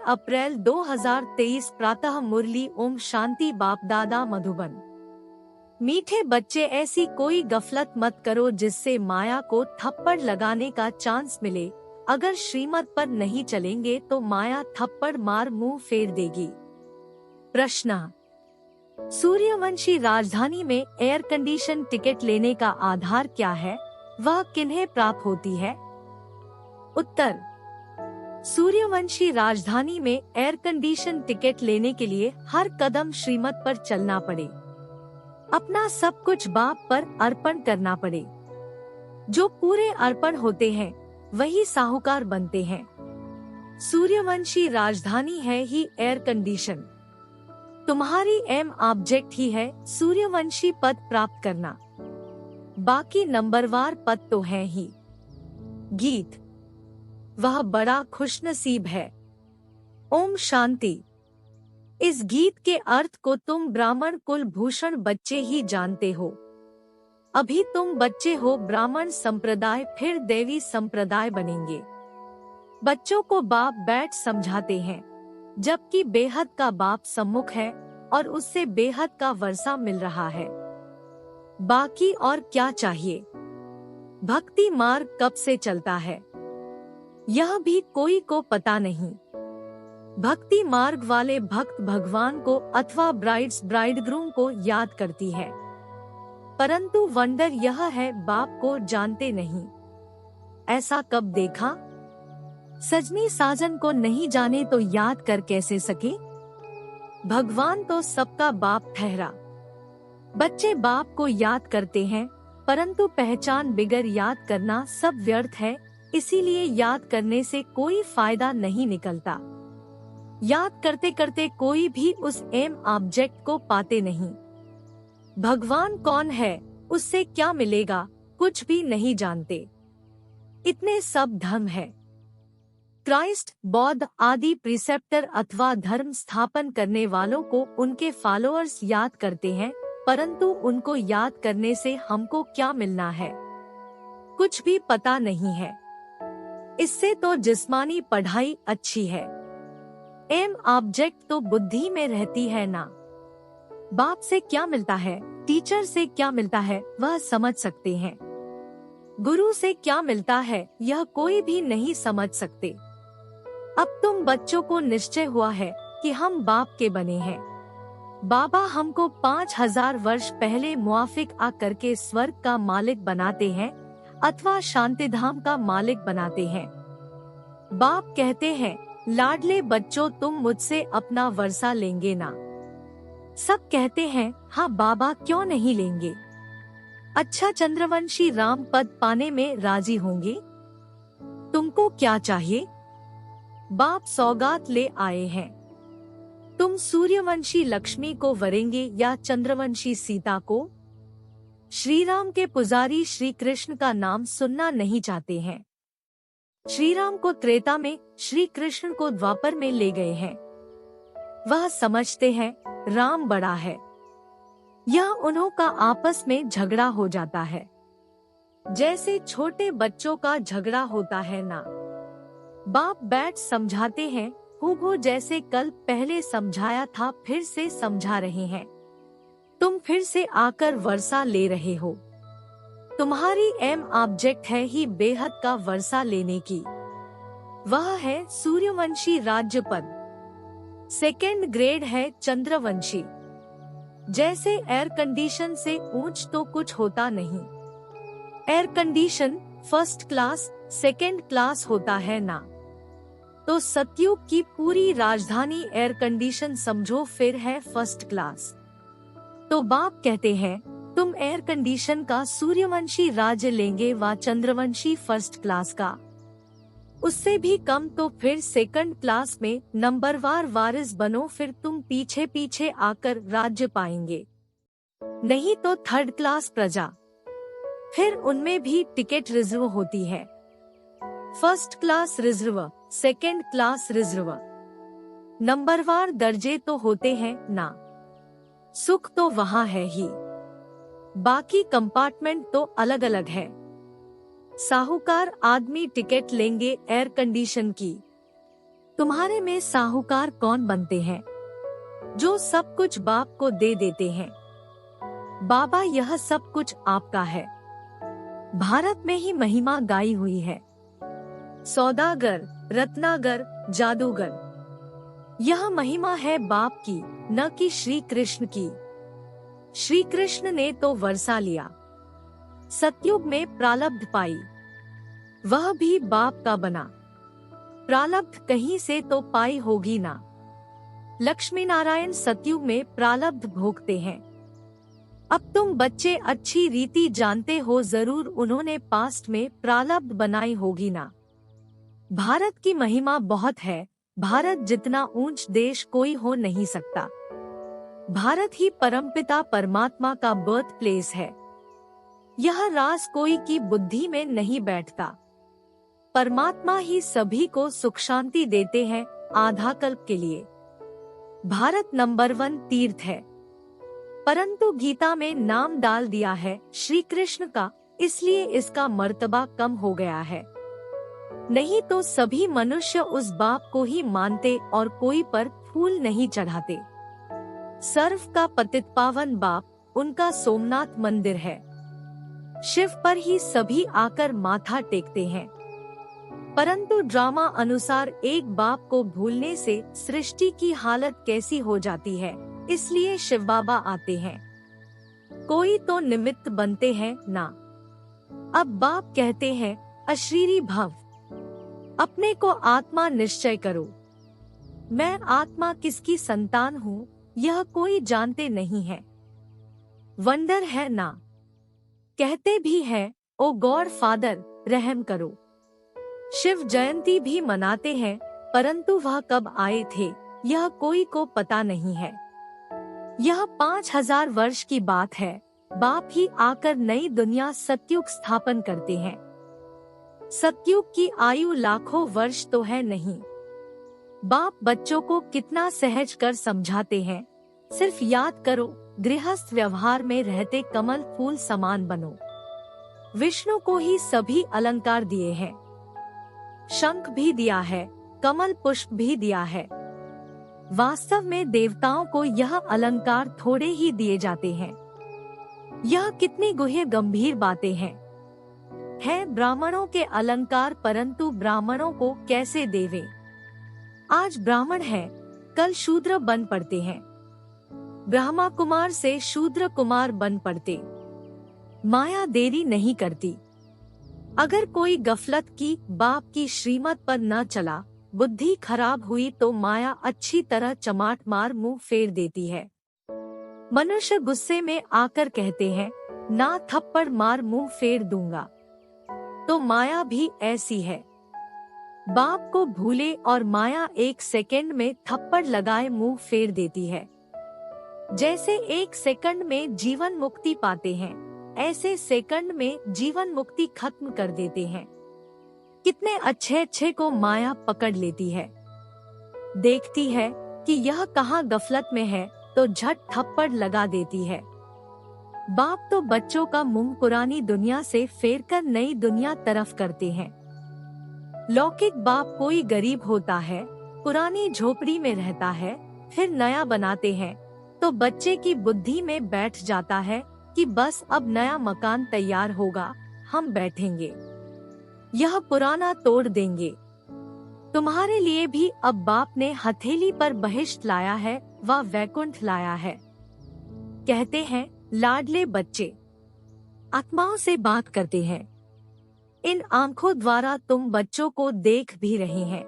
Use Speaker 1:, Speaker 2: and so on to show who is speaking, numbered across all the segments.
Speaker 1: अप्रैल 2023 प्रातः मुरली। ओम शांति। बाप दादा मधुबन। मीठे बच्चे, ऐसी कोई गफलत मत करो जिससे माया को थप्पड़ लगाने का चांस मिले। अगर श्रीमत पर नहीं चलेंगे तो माया थप्पड़ मार मुंह फेर देगी। प्रश्न: सूर्यवंशी राजधानी में एयर कंडीशन टिकट लेने का आधार क्या है? वह किन्हें प्राप्त होती है? उत्तर: सूर्यवंशी राजधानी में एयर कंडीशन टिकट लेने के लिए हर कदम श्रीमत पर चलना पड़े, अपना सब कुछ बाप पर अर्पण करना पड़े। जो पूरे अर्पण होते हैं वही साहूकार बनते हैं। सूर्यवंशी राजधानी है ही एयर कंडीशन। तुम्हारी एम ऑब्जेक्ट ही है सूर्यवंशी पद प्राप्त करना, बाकी नंबरवार पद तो है ही। गीत: वह बड़ा खुशनसीब है। ओम शांति। इस गीत के अर्थ को तुम ब्राह्मण कुल भूषण बच्चे ही जानते हो। अभी तुम बच्चे हो, ब्राह्मण संप्रदाय फिर देवी संप्रदाय बनेंगे। बच्चों को बाप बैठ समझाते हैं, जबकि बेहद का बाप सम्मुख है और उससे बेहद का वर्षा मिल रहा है। बाकी और क्या चाहिए? भक्ति मार्ग कब से चलता है यह भी कोई को पता नहीं। भक्ति मार्ग वाले भक्त भगवान को अथवा ब्राइड्स ब्राइडग्रूम को याद करती है, परंतु वंडर यह है बाप को जानते नहीं। ऐसा कब देखा? सजनी साजन को नहीं जाने तो याद कर कैसे सके? भगवान तो सबका बाप ठहरा। बच्चे बाप को याद करते हैं, परंतु पहचान बिगर याद करना सब व्यर्थ है। इसीलिए याद करने से कोई फायदा नहीं निकलता। याद करते करते कोई भी उस एम ऑब्जेक्ट को पाते नहीं। भगवान कौन है, उससे क्या मिलेगा, कुछ भी नहीं जानते। इतने सब धर्म है। क्राइस्ट, बौद्ध आदि प्रिसेप्टर अथवा धर्म स्थापन करने वालों को उनके फॉलोअर्स याद करते हैं, परंतु उनको याद करने से हमको क्या मिलना है, कुछ भी पता नहीं है। इससे तो जिस्मानी पढ़ाई अच्छी है। एम ऑब्जेक्ट तो बुद्धि में रहती है ना। बाप से क्या मिलता है, टीचर से क्या मिलता है वह समझ सकते हैं। गुरु से क्या मिलता है यह कोई भी नहीं समझ सकते। अब तुम बच्चों को निश्चय हुआ है कि हम बाप के बने हैं। बाबा हमको 5000 वर्ष पहले मुआफिक आ करके स्वर्ग का मालिक बनाते हैं अथवा शांतिधाम का मालिक बनाते हैं। बाप कहते हैं, लाडले बच्चों तुम मुझसे अपना वर्षा लेंगे ना? सब कहते हैं, हाँ बाबा क्यों नहीं लेंगे। अच्छा, चंद्रवंशी राम पद पाने में राजी होंगे? तुमको क्या चाहिए? बाप सौगात ले आए हैं। तुम सूर्यवंशी लक्ष्मी को वरेंगे या चंद्रवंशी सीता को? श्री राम के पुजारी श्री कृष्ण का नाम सुनना नहीं चाहते हैं। श्री राम को त्रेता में, श्री कृष्ण को द्वापर में ले गए हैं। वह समझते हैं राम बड़ा है। यह उन्हों का आपस में झगड़ा हो जाता है, जैसे छोटे बच्चों का झगड़ा होता है ना। बाप बैठ समझाते हैं, हूबहू जैसे कल पहले समझाया था फिर से समझा रहे हैं। तुम फिर से आकर वर्षा ले रहे हो। तुम्हारी एम ऑब्जेक्ट है ही बेहद का वर्षा लेने की। वह है सूर्यवंशी राज्य पद। सेकेंड ग्रेड है चंद्रवंशी। जैसे एयर कंडीशन से ऊंच तो कुछ होता नहीं। Air condition first class second class होता है ना। तो सतयुग की पूरी राजधानी एयर कंडीशन समझो, फिर है फर्स्ट क्लास। तो बाप कहते हैं, तुम एयर कंडीशन का सूर्यवंशी राज्य लेंगे व चंद्रवंशी फर्स्ट क्लास का। उससे भी कम तो फिर सेकंड क्लास में नंबरवार वारिस बनो, फिर तुम पीछे पीछे आकर राज्य पाएंगे। नहीं तो थर्ड क्लास प्रजा। फिर उनमें भी टिकट रिजर्व होती है। First class reserve, second class reserve. नंबरवार दर्जे तो होते हैं ना। सुख तो वहाँ है ही, बाकी कंपार्टमेंट तो अलग अलग है। साहूकार आदमी टिकट लेंगे एयर कंडीशन की, तुम्हारे में साहूकार कौन बनते हैं, जो सब कुछ बाप को दे देते हैं। बाबा यह सब कुछ आपका है। भारत में ही महिमा गाई हुई है। सौदागर, रत्नागर, जादूगर, यह महिमा है बाप की, न कि श्री कृष्ण की। श्री कृष्ण ने तो वर्षा लिया, सतयुग में प्रारब्ध पाई, वह भी बाप का बना। प्रारब्ध कहीं से तो पाई होगी ना। लक्ष्मी नारायण सतयुग में प्रारब्ध भोगते हैं। अब तुम बच्चे अच्छी रीति जानते हो, जरूर उन्होंने पास्ट में प्रारब्ध बनाई होगी ना। भारत की महिमा बहुत है। भारत जितना ऊंच देश कोई हो नहीं सकता। भारत ही परमपिता परमात्मा का बर्थ प्लेस है। यह राज कोई की बुद्धि में नहीं बैठता। परमात्मा ही सभी को सुख शांति देते हैं आधा कल्प के लिए। भारत नंबर 1 तीर्थ है, परंतु गीता में नाम डाल दिया है श्री कृष्ण का, इसलिए इसका मर्तबा कम हो गया है। नहीं तो सभी मनुष्य उस बाप को ही मानते और कोई पर फूल नहीं चढ़ाते। सर्व का पतित पावन बाप उनका सोमनाथ मंदिर है। शिव पर ही सभी आकर माथा टेकते हैं। परंतु ड्रामा अनुसार एक बाप को भूलने से सृष्टि की हालत कैसी हो जाती है, इसलिए शिव बाबा आते हैं। कोई तो निमित्त बनते हैं ना। अब बाप कहते हैं अशरीरी भव, अपने को आत्मा निश्चय करो। मैं आत्मा किसकी संतान हूँ यह कोई जानते नहीं है। वंडर है ना। कहते भी है ओ गॉड फादर रहम करो। शिव जयंती भी मनाते हैं, परंतु वह कब आए थे यह कोई को पता नहीं है। यह 5000 वर्ष की बात है। बाप ही आकर नई दुनिया सतयुग स्थापन करते हैं। सतयुग की आयु लाखों वर्ष तो है नहीं। बाप बच्चों को कितना सहज कर समझाते हैं। सिर्फ याद करो, गृहस्थ व्यवहार में रहते कमल फूल समान बनो। विष्णु को ही सभी अलंकार दिए हैं। शंख भी दिया है, कमल पुष्प भी दिया है। वास्तव में देवताओं को यह अलंकार थोड़े ही दिए जाते हैं। यह कितनी गुह्य गंभीर बातें हैं। है ब्राह्मणों के अलंकार, परंतु ब्राह्मणों को कैसे देवे। आज ब्राह्मण है, कल शूद्र बन पड़ते हैं। ब्रह्मा कुमार से शूद्र कुमार बन पड़ते। माया देरी नहीं करती। अगर कोई गफलत की, बाप की श्रीमत पर न चला, बुद्धि खराब हुई तो माया अच्छी तरह चमाट मार मुंह फेर देती है। मनुष्य गुस्से में आकर कहते हैं ना थप्पड़ मार मुंह फेर दूंगा, तो माया भी ऐसी है। बाप को भूले और माया 1 सेकंड में थप्पड़ लगाए मुंह फेर देती है। जैसे 1 सेकंड में जीवन मुक्ति पाते हैं, ऐसे सेकंड में जीवन मुक्ति खत्म कर देते हैं। कितने अच्छे अच्छे को माया पकड़ लेती है। देखती है कि यह कहाँ गफलत में है तो झट थप्पड़ लगा देती है। बाप तो बच्चों का मुंह पुरानी दुनिया से फेरकर नई दुनिया तरफ करते हैं। लौकिक बाप कोई गरीब होता है, पुरानी झोपड़ी में रहता है, फिर नया बनाते हैं, तो बच्चे की बुद्धि में बैठ जाता है कि बस अब नया मकान तैयार होगा, हम बैठेंगे, यह पुराना तोड़ देंगे। तुम्हारे लिए भी अब बाप ने हथेली पर बहिष्ट लाया है व वैकुंठ लाया है। कहते हैं लाडले बच्चे आत्माओं से बात करते हैं। इन आंखों द्वारा तुम बच्चों को देख भी रहे हैं।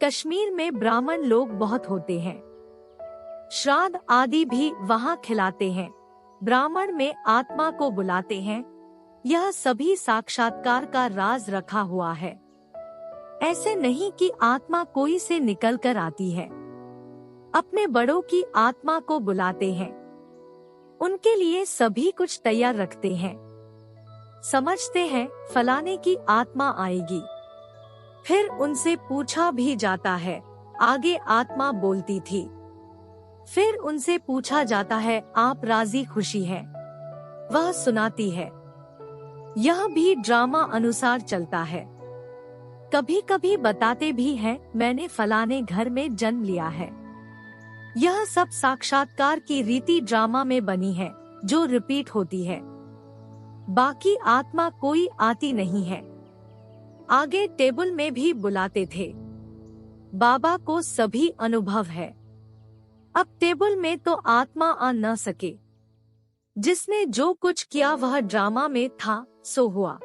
Speaker 1: कश्मीर में ब्राह्मण लोग बहुत होते हैं। श्राद्ध आदि भी वहाँ खिलाते हैं। ब्राह्मण में आत्मा को बुलाते हैं। यह सभी साक्षात्कार का राज रखा हुआ है। ऐसे नहीं कि आत्मा कोई से निकल कर आती है। अपने बड़ों की आत्मा को बुलाते हैं। उनके लिए सभी कुछ तैयार रखते हैं। समझते हैं फलाने की आत्मा आएगी। फिर उनसे पूछा भी जाता है, आगे आत्मा बोलती थी। फिर उनसे पूछा जाता है, आप राजी खुशी है? वह सुनाती है। यह भी ड्रामा अनुसार चलता है। कभी कभी बताते भी हैं मैंने फलाने घर में जन्म लिया है। यह सब साक्षात्कार की रीति ड्रामा में बनी है जो रिपीट होती है। बाकी आत्मा कोई आती नहीं है। आगे टेबल में भी बुलाते थे। बाबा को सभी अनुभव है। अब टेबल में तो आत्मा आ न सके। जिसने जो कुछ किया वह ड्रामा में था सो हुआ।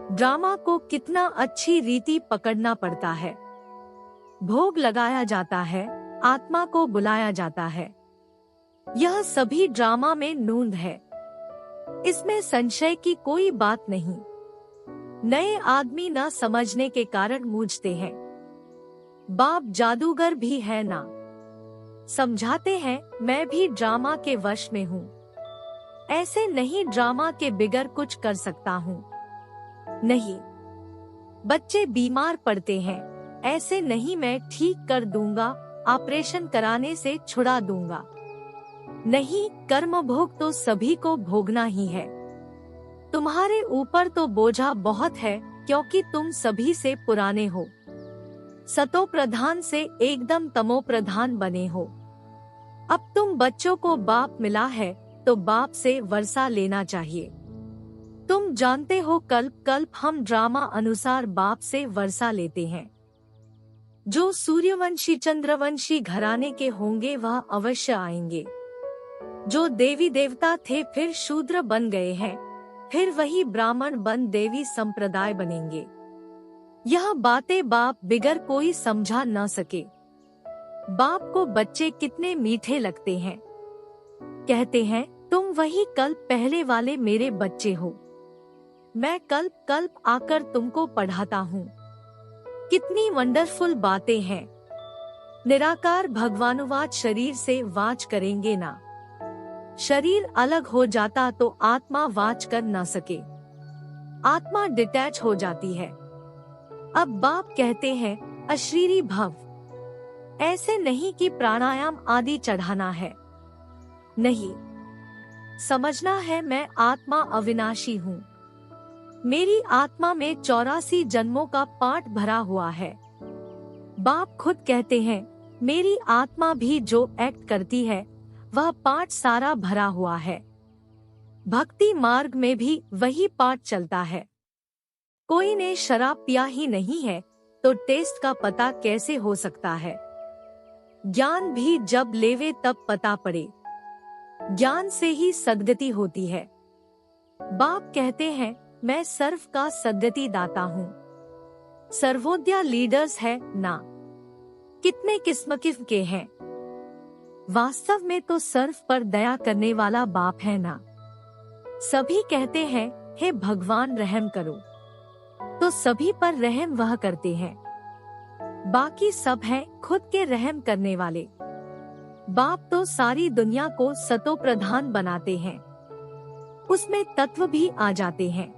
Speaker 1: ड्रामा को कितना अच्छी रीति पकड़ना पड़ता है। भोग लगाया जाता है, आत्मा को बुलाया जाता है। यह सभी ड्रामा में नूंद है। इसमें संशय की कोई बात नहीं। नए आदमी न समझने के कारण मूझते हैं। बाप जादूगर भी है ना। समझाते हैं मैं भी ड्रामा के वश में हूँ। ऐसे नहीं ड्रामा के बिगर कुछ कर सकता हूँ। नहीं, बच्चे बीमार पड़ते हैं, ऐसे नहीं मैं ठीक कर दूंगा, ऑपरेशन कराने से छुड़ा दूंगा। नहीं, कर्म भोग तो सभी को भोगना ही है। तुम्हारे ऊपर तो बोझा बहुत है क्योंकि तुम सभी से पुराने हो। सतो प्रधान से एकदम तमो प्रधान बने हो। अब तुम बच्चों को बाप मिला है तो बाप से वर्षा लेना चाहिए। तुम जानते हो कल्प कल्प हम ड्रामा अनुसार बाप से वर्षा लेते हैं। जो सूर्यवंशी चंद्रवंशी घराने के होंगे वह अवश्य आएंगे। जो देवी देवता थे फिर शूद्र बन गए हैं, फिर वही ब्राह्मण बन देवी संप्रदाय बनेंगे। यह बातें बाप बिगर कोई समझा न सके। बाप को बच्चे कितने मीठे लगते हैं। कहते हैं तुम वही कल्प पहले वाले मेरे बच्चे हो। मैं कल्प कल्प आकर तुमको पढ़ाता हूँ। कितनी वंडरफुल बातें हैं। निराकार भगवानुवाच शरीर से वाच करेंगे ना। शरीर अलग हो जाता तो आत्मा वाच कर न सके। आत्मा डिटैच हो जाती है। अब बाप कहते हैं अशरीरी भव। ऐसे नहीं कि प्राणायाम आदि चढ़ाना है। नहीं, समझना है मैं आत्मा अविनाशी हूँ। मेरी आत्मा में 84 जन्मों का पाठ भरा हुआ है। बाप खुद कहते हैं मेरी आत्मा भी जो एक्ट करती है वह पाठ सारा भरा हुआ है। भक्ति मार्ग में भी वही पाठ चलता है। कोई ने शराब पिया ही नहीं है तो टेस्ट का पता कैसे हो सकता है। ज्ञान भी जब लेवे तब पता पड़े। ज्ञान से ही सद्गति होती है। बाप कहते हैं मैं सर्व का सद्गति दाता हूँ। सर्वोदया लीडर्स है ना। कितने किस्म के हैं। वास्तव में तो सर्व पर दया करने वाला बाप है ना। सभी कहते हैं हे भगवान रहम करो, तो सभी पर रहम वह करते हैं। बाकी सब हैं खुद के रहम करने वाले। बाप तो सारी दुनिया को सतो प्रधान बनाते हैं। उसमें तत्व भी आ जाते हैं।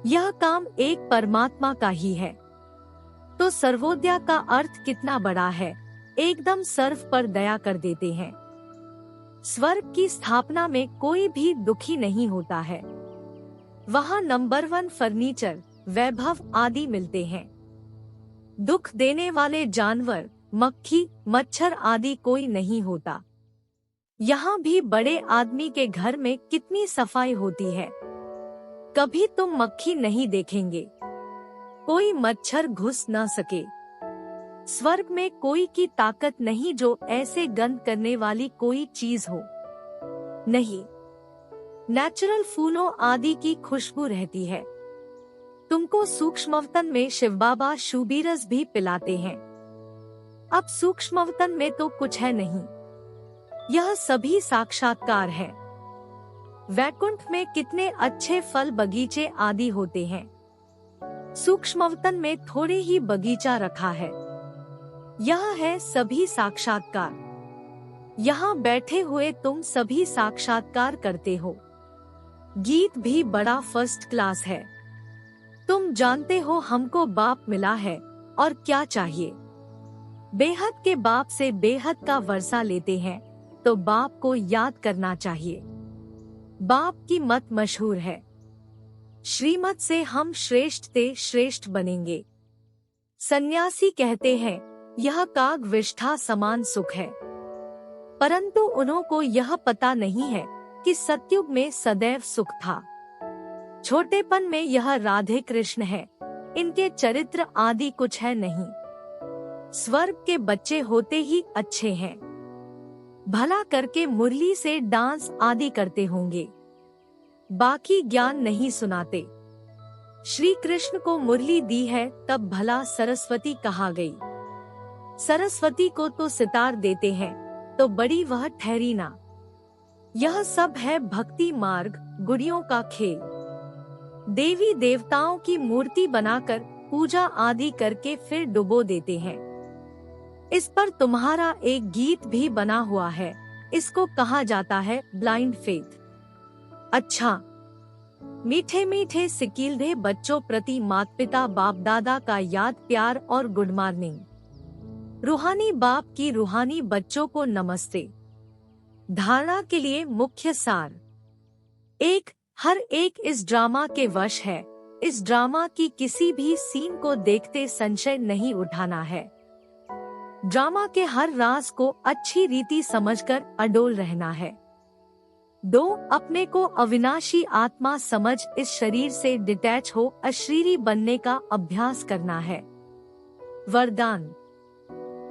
Speaker 1: यह काम एक परमात्मा का ही है। तो सर्वोदया का अर्थ कितना बड़ा है। एकदम सर्व पर दया कर देते हैं। स्वर्ग की स्थापना में कोई भी दुखी नहीं होता है। वहाँ नंबर 1 फर्नीचर, वैभव आदि मिलते हैं। दुख देने वाले जानवर, मक्खी, मच्छर आदि कोई नहीं होता। यहाँ भी बड़े आदमी के घर में कितनी सफाई होती है। कभी तुम मक्खी नहीं देखेंगे। कोई मच्छर घुस न सके। स्वर्ग में कोई की ताकत नहीं जो ऐसे गंध करने वाली कोई चीज हो। नहीं, नेचुरल फूलों आदि की खुशबू रहती है। तुमको सूक्ष्मवतन में शिव बाबा शूबीरस भी पिलाते हैं। अब सूक्ष्मवतन में तो कुछ है नहीं। यह सभी साक्षात्कार है। वैकुंठ में कितने अच्छे फल बगीचे आदि होते हैं। सूक्ष्मवतन में थोड़े ही बगीचा रखा है। यह है सभी साक्षात्कार। यहाँ बैठे हुए तुम सभी साक्षात्कार करते हो। गीत भी बड़ा फर्स्ट क्लास है। तुम जानते हो हमको बाप मिला है और क्या चाहिए। बेहद के बाप से बेहद का वर्षा लेते हैं तो बाप को याद करना चाहिए। बाप की मत मशहूर है। श्रीमत से हम श्रेष्ठ ते श्रेष्ठ बनेंगे। सन्यासी कहते हैं यह काग विष्ठा समान सुख है, परंतु उन्हों को यह पता नहीं है कि सतयुग में सदैव सुख था। छोटेपन में यह राधे कृष्ण है, इनके चरित्र आदि कुछ है नहीं। स्वर्ग के बच्चे होते ही अच्छे हैं, भला करके मुरली से डांस आदि करते होंगे, बाकी ज्ञान नहीं सुनाते। श्री कृष्ण को मुरली दी है तब भला सरस्वती कहा गई। सरस्वती को तो सितार देते हैं तो बड़ी वह ठहरी ना। यह सब है भक्ति मार्ग गुड़ियों का खेल। देवी देवताओं की मूर्ति बनाकर पूजा आदि करके फिर डुबो देते हैं। इस पर तुम्हारा एक गीत भी बना हुआ है, इसको कहा जाता है ब्लाइंड फेथ। अच्छा, मीठे मीठे सिकीलधे बच्चों प्रति माता पिता बाप दादा का याद प्यार और गुड मॉर्निंग। रूहानी बाप की रूहानी बच्चों को नमस्ते। धारणा के लिए मुख्य सार। 1. हर एक इस ड्रामा के वश है। इस ड्रामा की किसी भी सीन को देखते संशय नहीं उठाना है। ड्रामा के हर राज को अच्छी रीति समझकर अडोल रहना है। 2. अपने को अविनाशी आत्मा समझ इस शरीर से डिटैच हो अशरीरी बनने का अभ्यास करना है। वरदान।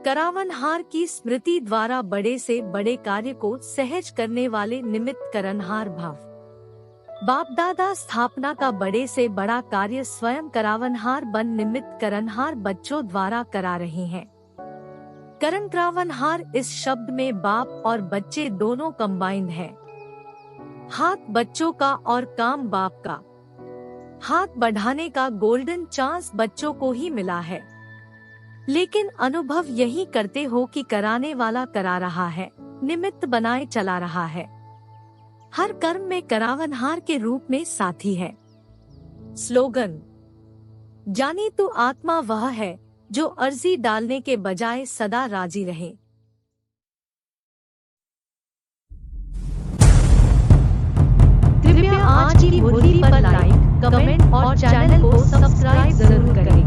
Speaker 1: करावनहार की स्मृति द्वारा बड़े से बड़े कार्य को सहज करने वाले निमित्त करनहार भाव। बाप दादा स्थापना का बड़े से बड़ा कार्य स्वयं करावनहार बन निमित्त करनहार बच्चों द्वारा करा रहे हैं। करण करावनहार इस शब्द में बाप और बच्चे दोनों कंबाइंड है। हाथ बच्चों का और काम बाप का। हाथ बढ़ाने का गोल्डन चांस बच्चों को ही मिला है, लेकिन अनुभव यही करते हो कि कराने वाला करा रहा है, निमित्त बनाए चला रहा है। हर कर्म में करावनहार के रूप में साथी है। स्लोगन। जानी तो आत्मा वह है जो अर्जी डालने के बजाय सदा राजी रहे। कृपया आज की मुरली पर लाइक, कमेंट और चैनल को सब्सक्राइब जरूर करें।